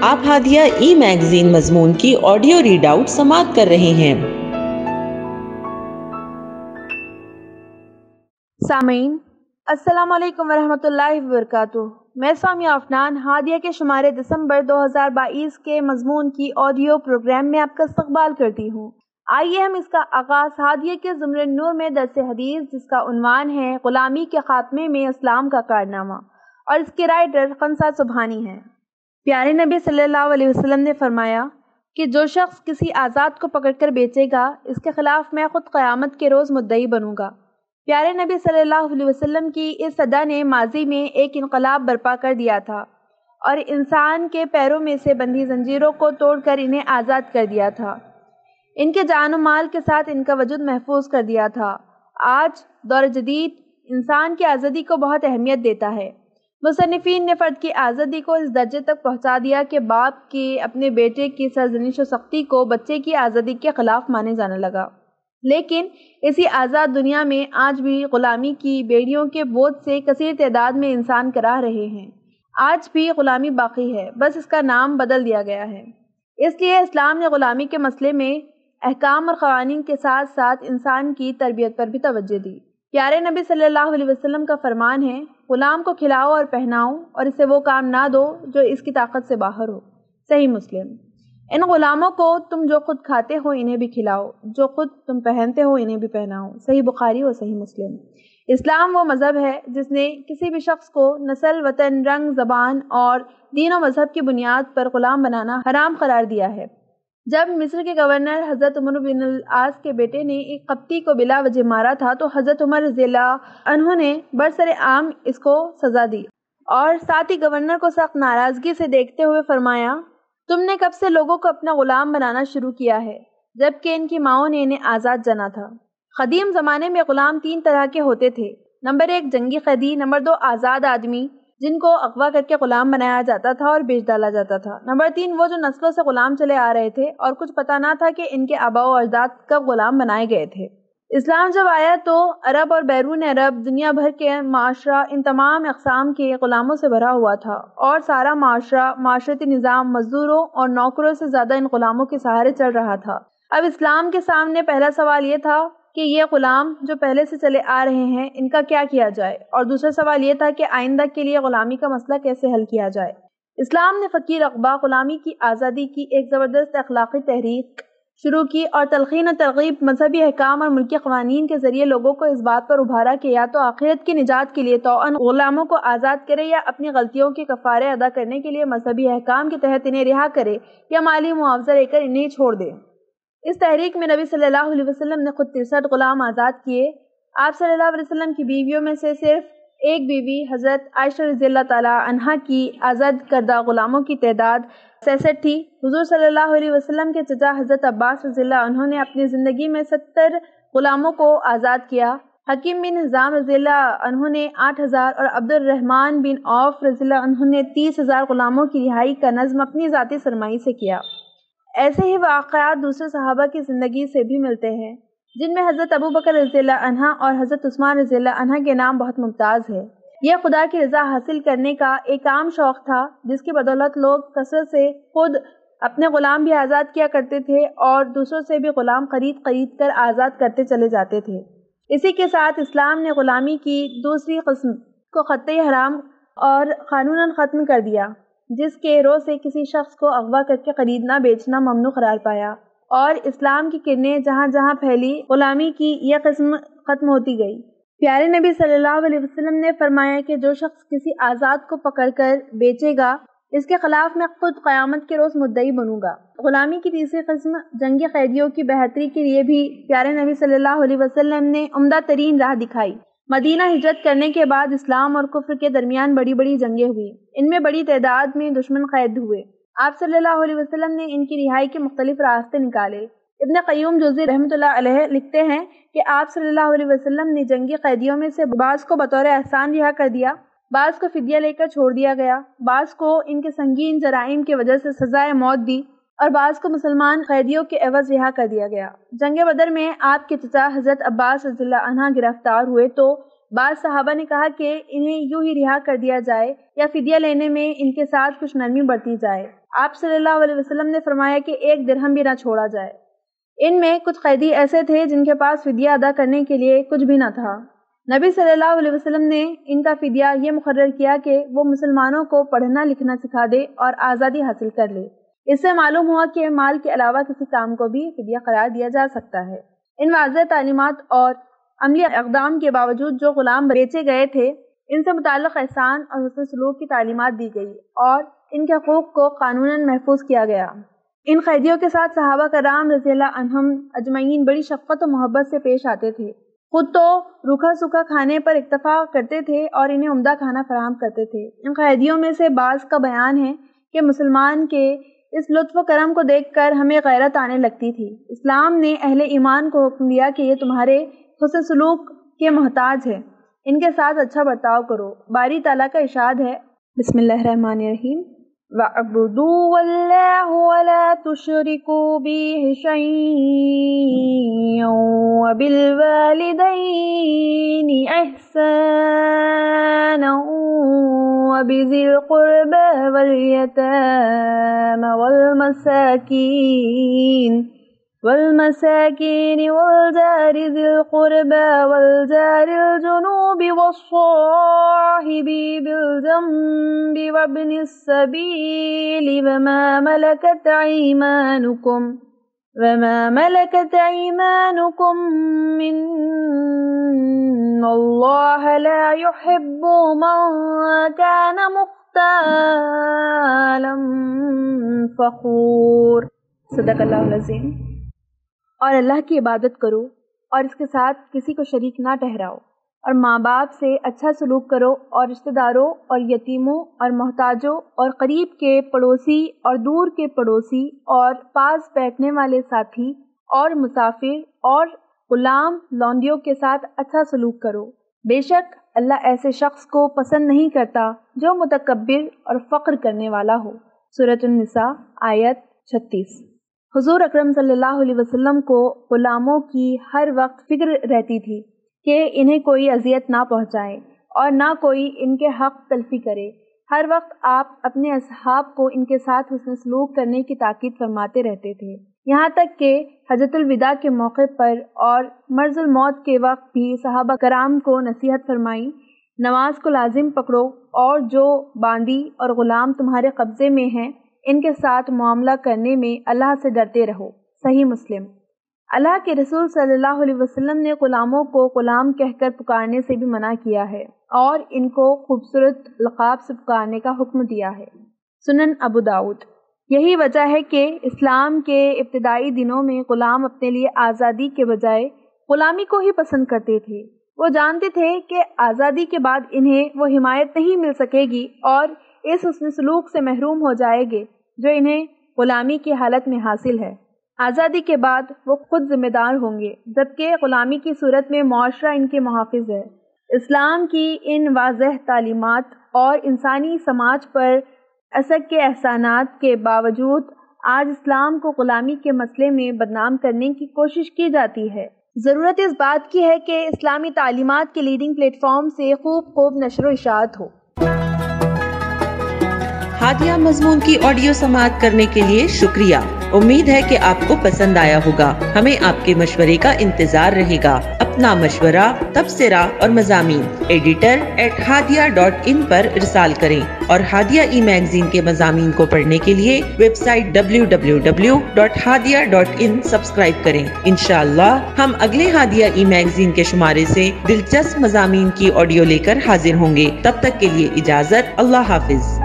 آپ ہادیہ ای میگزین مضمون کی آڈیو ریڈ آؤٹ سماعت کر رہے ہیں۔ سامعین السلام علیکم ورحمۃ اللہ وبرکاتہ۔ میں سامیہ افنان ہادیہ کے شمارے دسمبر 2022 کے مضمون کی آڈیو پروگرام میں آپ کا استقبال کرتی ہوں۔ آئیے ہم اس کا آغاز ہادیہ کے زمرہ نور میں درس حدیث جس کا عنوان ہے غلامی کے خاتمے میں اسلام کا کارنامہ، اور اس کے رائٹر خنسا سبحانی ہیں۔ پیارے نبی صلی اللہ علیہ وسلم نے فرمایا کہ جو شخص کسی آزاد کو پکڑ کر بیچے گا اس کے خلاف میں خود قیامت کے روز مدعی بنوں گا۔ پیارے نبی صلی اللہ علیہ وسلم کی اس صدا نے ماضی میں ایک انقلاب برپا کر دیا تھا اور انسان کے پیروں میں سے بندھی زنجیروں کو توڑ کر انہیں آزاد کر دیا تھا، ان کے جان و مال کے ساتھ ان کا وجود محفوظ کر دیا تھا۔ آج دور جدید انسان کی آزادی کو بہت اہمیت دیتا ہے۔ مصنفین نے فرد کی آزادی کو اس درجے تک پہنچا دیا کہ باپ کے اپنے بیٹے کی سرزنش و سختی کو بچے کی آزادی کے خلاف مانے جانے لگا۔ لیکن اسی آزاد دنیا میں آج بھی غلامی کی بیڑیوں کے بوجھ سے کثیر تعداد میں انسان کراہ رہے ہیں۔ آج بھی غلامی باقی ہے، بس اس کا نام بدل دیا گیا ہے۔ اس لیے اسلام نے غلامی کے مسئلے میں احکام اور قوانین کے ساتھ ساتھ انسان کی تربیت پر بھی توجہ دی۔ پیارے نبی صلی اللہ علیہ وسلم کا فرمان ہے، غلام کو کھلاؤ اور پہناؤ اور اسے وہ کام نہ دو جو اس کی طاقت سے باہر ہو۔ صحیح مسلم۔ ان غلاموں کو تم جو خود کھاتے ہو انہیں بھی کھلاؤ، جو خود تم پہنتے ہو انہیں بھی پہناؤ۔ صحیح بخاری اور صحیح مسلم۔ اسلام وہ مذہب ہے جس نے کسی بھی شخص کو نسل، وطن، رنگ، زبان اور دین و مذہب کی بنیاد پر غلام بنانا حرام قرار دیا ہے۔ جب مصر کے گورنر حضرت عمر بن العاص کے بیٹے نے ایک قبطی کو بلا وجہ مارا تھا تو حضرت عمر رضی اللہ عنہ نے برسر عام اس کو سزا دی اور ساتھ ہی گورنر کو سخت ناراضگی سے دیکھتے ہوئے فرمایا، تم نے کب سے لوگوں کو اپنا غلام بنانا شروع کیا ہے جبکہ ان کی ماؤں نے انہیں آزاد جنا تھا۔ قدیم زمانے میں غلام 3 طرح کے ہوتے تھے۔ نمبر 1 جنگی قیدی، نمبر 2 آزاد آدمی جن کو اغوا کر کے غلام بنایا جاتا تھا اور بیچ ڈالا جاتا تھا، نمبر 3 وہ جو نسلوں سے غلام چلے آ رہے تھے اور کچھ پتہ نہ تھا کہ ان کے آباء و اجداد کب غلام بنائے گئے تھے۔ اسلام جب آیا تو عرب اور بیرون عرب دنیا بھر کے معاشرہ ان تمام اقسام کے غلاموں سے بھرا ہوا تھا اور سارا معاشرہ، معاشرتی نظام مزدوروں اور نوکروں سے زیادہ ان غلاموں کے سہارے چل رہا تھا۔ اب اسلام کے سامنے پہلا سوال یہ تھا کہ یہ غلام جو پہلے سے چلے آ رہے ہیں ان کا کیا کیا جائے، اور دوسرا سوال یہ تھا کہ آئندہ کے لیے غلامی کا مسئلہ کیسے حل کیا جائے۔ اسلام نے فقیر اقبا غلامی کی آزادی کی ایک زبردست اخلاقی تحریک شروع کی اور تلقین و ترغیب مذہبی احکام اور ملکی قوانین کے ذریعے لوگوں کو اس بات پر ابھارا کہ یا تو آخرت کی نجات کے لیے توأن غلاموں کو آزاد کرے یا اپنی غلطیوں کے کفارے ادا کرنے کے لیے مذہبی احکام کے تحت انہیں رہا کرے یا مالی معاوضہ لے کر انہیں چھوڑ دے۔ اس تحریک میں نبی صلی اللہ علیہ وسلم نے خود 63 غلام آزاد کیے۔ آپ صلی اللہ علیہ وسلم کی بیویوں میں سے صرف ایک بیوی حضرت عائشہ رضی اللہ تعالی عنہا کی آزاد کردہ غلاموں کی تعداد 66 تھی۔ حضور صلی اللہ علیہ وسلم کے چچا حضرت عباس رضی اللہ عنہ نے اپنی زندگی میں 70 غلاموں کو آزاد کیا۔ حکیم بن حزام رضی اللہ عنہ نے 8000 اور عبد الرحمن بن عوف رضی اللہ عنہ نے 30,000 غلاموں کی رہائی کا نظم اپنی ذاتی سرمائی سے کیا۔ ایسے ہی واقعات دوسرے صحابہ کی زندگی سے بھی ملتے ہیں جن میں حضرت ابوبکر رضی اللہ عنہ اور حضرت عثمان رضی اللہ عنہ کے نام بہت ممتاز ہے۔ یہ خدا کی رضا حاصل کرنے کا ایک عام شوق تھا جس کی بدولت لوگ کثرت سے خود اپنے غلام بھی آزاد کیا کرتے تھے اور دوسروں سے بھی غلام خرید کر آزاد کرتے چلے جاتے تھے۔ اسی کے ساتھ اسلام نے غلامی کی دوسری قسم کو قطعی حرام اور قانوناً ختم کر دیا، جس کے رو سے کسی شخص کو اغوا کر کے خریدنا بیچنا ممنوع قرار پایا، اور اسلام کی کرنیں جہاں جہاں پھیلی غلامی کی یہ قسم ختم ہوتی گئی۔ پیارے نبی صلی اللہ علیہ وسلم نے فرمایا کہ جو شخص کسی آزاد کو پکڑ کر بیچے گا اس کے خلاف میں خود قیامت کے روز مدعی بنوں گا۔ غلامی کی تیسری قسم جنگی قیدیوں کی بہتری کے لیے بھی پیارے نبی صلی اللہ علیہ وسلم نے عمدہ ترین راہ دکھائی۔ مدینہ ہجرت کرنے کے بعد اسلام اور کفر کے درمیان بڑی بڑی جنگیں ہوئی، ان میں بڑی تعداد میں دشمن قید ہوئے۔ آپ صلی اللہ علیہ وسلم نے ان کی رہائی کے مختلف راستے نکالے۔ ابن قیوم جوزی رحمۃ اللہ علیہ لکھتے ہیں کہ آپ صلی اللہ علیہ وسلم نے جنگی قیدیوں میں سے بعض کو بطور احسان رہا کر دیا، بعض کو فدیہ لے کر چھوڑ دیا گیا، بعض کو ان کے سنگین جرائم کی وجہ سے سزائے موت دی اور بعض کو مسلمان قیدیوں کے عوض رہا کر دیا گیا۔ جنگ بدر میں آپ کے چچا حضرت عباس رضی اللہ عنہ گرفتار ہوئے تو بعض صحابہ نے کہا کہ انہیں یوں ہی رہا کر دیا جائے یا فدیہ لینے میں ان کے ساتھ کچھ نرمی برتی جائے۔ آپ صلی اللہ علیہ وسلم نے فرمایا کہ 1 درہم بھی نہ چھوڑا جائے۔ ان میں کچھ قیدی ایسے تھے جن کے پاس فدیہ ادا کرنے کے لیے کچھ بھی نہ تھا۔ نبی صلی اللہ علیہ وسلم نے ان کا فدیہ یہ مقرر کیا کہ وہ مسلمانوں کو پڑھنا لکھنا سکھا دے اور آزادی حاصل کر لے۔ اس سے معلوم ہوا کہ مال کے علاوہ کسی کام کو بھی فدیہ قرار دیا جا سکتا ہے۔ ان واضح تعلیمات اور عملی اقدام کے باوجود جو غلام بیچے گئے تھے، ان سے متعلق احسان اور حسن سلوک کی تعلیمات دی گئی اور ان کے حقوق کو قانوناً محفوظ کیا گیا۔ ان قیدیوں کے ساتھ صحابہ کرام رضی اللہ عنہم اجمعین بڑی شفقت و محبت سے پیش آتے تھے۔ خود تو روکھا سوکھا کھانے پر اکتفا کرتے تھے اور انہیں عمدہ کھانا فراہم کرتے تھے۔ ان قیدیوں میں سے بعض کا بیان ہے کہ مسلمان کے اس لطف و کرم کو دیکھ کر ہمیں غیرت آنے لگتی تھی۔ اسلام نے اہل ایمان کو حکم دیا کہ یہ تمہارے حسن سلوک کے محتاج ہے، ان کے ساتھ اچھا برتاؤ کرو۔ باری تعالیٰ کا ارشاد ہے، بسم اللہ الرحمن الرحیم، وَاعْبُدُوا وَاللَّهُ وَلَا تُشْرِكُوا بِهِ شَيْئًا وَبِالْوَالِدَيْنِ إِحْسَانًا وَبِذِي الْقُرْبَى وَالْيَتَامَى وَالْمَسَاكِينِ وَالْجَارِ ذِي الْقُرْبَى وَالْجَارِ الْجُنُوبِ وَالصَّاحِبِ بِالْجَنبِ وَابْنِ السَّبِيلِ وَمَا مَلَكَتْ أَيْمَانُكُمْ إِنَّ اللَّهَ لَا يُحِبُّ مَنْ كَانَ مُخْتَالًا فَخُورًا۔ صدق اللہ العظیم۔ اور اللہ کی عبادت کرو اور اس کے ساتھ کسی کو شریک نہ ٹھہراؤ، اور ماں باپ سے اچھا سلوک کرو، اور رشتہ داروں اور یتیموں اور محتاجوں اور قریب کے پڑوسی اور دور کے پڑوسی اور پاس بیٹھنے والے ساتھی اور مسافر اور غلام لونڈیوں کے ساتھ اچھا سلوک کرو۔ بے شک اللہ ایسے شخص کو پسند نہیں کرتا جو متکبر اور فخر کرنے والا ہو۔ سورۃ النساء آیت 36۔ حضور اکرم صلی اللہ علیہ وسلم کو غلاموں کی ہر وقت فکر رہتی تھی کہ انہیں کوئی اذیت نہ پہنچائے اور نہ کوئی ان کے حق تلفی کرے۔ ہر وقت آپ اپنے اصحاب کو ان کے ساتھ حسن سلوک کرنے کی تاکید فرماتے رہتے تھے، یہاں تک کہ حجۃ الوداع کے موقع پر اور مرض الموت کے وقت بھی صحابہ کرام کو نصیحت فرمائی، نماز کو لازم پکڑو اور جو باندی اور غلام تمہارے قبضے میں ہیں ان کے ساتھ معاملہ کرنے میں اللہ سے ڈرتے رہو۔ صحیح مسلم۔ اللہ کے رسول صلی اللہ علیہ وسلم نے غلاموں کو غلام کہہ کر پکارنے سے بھی منع کیا ہے اور ان کو خوبصورت لقاب سے پکارنے کا حکم دیا ہے۔ سنن ابو داؤد۔ یہی وجہ ہے کہ اسلام کے ابتدائی دنوں میں غلام اپنے لیے آزادی کے بجائے غلامی کو ہی پسند کرتے تھے۔ وہ جانتے تھے کہ آزادی کے بعد انہیں وہ حمایت نہیں مل سکے گی اور اس حسن سلوک سے محروم ہو جائے گے جو انہیں غلامی کی حالت میں حاصل ہے۔ آزادی کے بعد وہ خود ذمہ دار ہوں گے، جبکہ غلامی کی صورت میں معاشرہ ان کے محافظ ہے۔ اسلام کی ان واضح تعلیمات اور انسانی سماج پر اثر کے احسانات کے باوجود آج اسلام کو غلامی کے مسئلے میں بدنام کرنے کی کوشش کی جاتی ہے۔ ضرورت اس بات کی ہے کہ اسلامی تعلیمات کے لیڈنگ پلیٹ فارم سے خوب نشر و اشاعت ہو۔ ہادیہ مضمون کی آڈیو سماعت کرنے کے لیے شکریہ۔ امید ہے کہ آپ کو پسند آیا ہوگا۔ ہمیں آپ کے مشورے کا انتظار رہے گا۔ اپنا مشورہ، تبصرہ اور مضامین editor@hadia.in پر ارسال کریں اور ہادیہ ای میگزین کے مضامین کو پڑھنے کے لیے ویب سائٹ www.hadia.in سبسکرائب کریں۔ انشاءاللہ ہم اگلے ہادیہ ای میگزین کے شمارے سے دلچسپ مضامین کی آڈیو لے کر حاضر ہوں گے۔ تب تک کے لیے اجازت۔ اللہ حافظ۔